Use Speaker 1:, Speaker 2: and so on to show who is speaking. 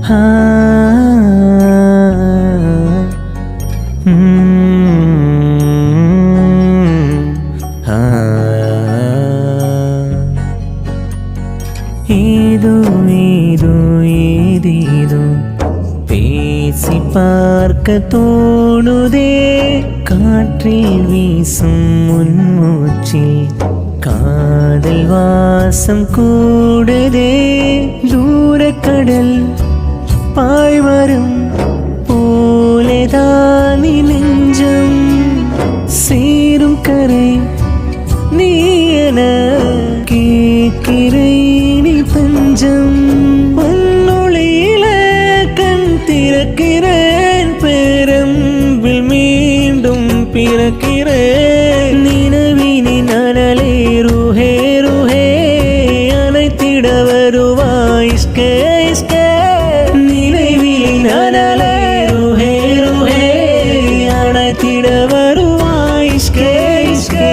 Speaker 1: ஏதோ ஏதோ ஏதேதோ பேசி பார்க்க தோணுதே. காற்றில் வீசும் முன்மூச்சில் காதல் வாசம் கூடுதே. தூரக்கடல் பாய்வரும் போலேதான் நெஞ்சம் சேரும் கரை நீ என கேட்கிறேன் பஞ்சம். பொன்னொழியில கண் திறக்கிறேன், பேரம்பில் மீண்டும் பிறக்கிறேன். நினைவினின் அனலே ருஹே ருஹே அனைத்திட வருவாய் இஸ்கே இஸ்கே. நினைவினின் அனலே ருஹே ருஹே அனைத்திட வருவாய் இஸ்கே இஸ்கே.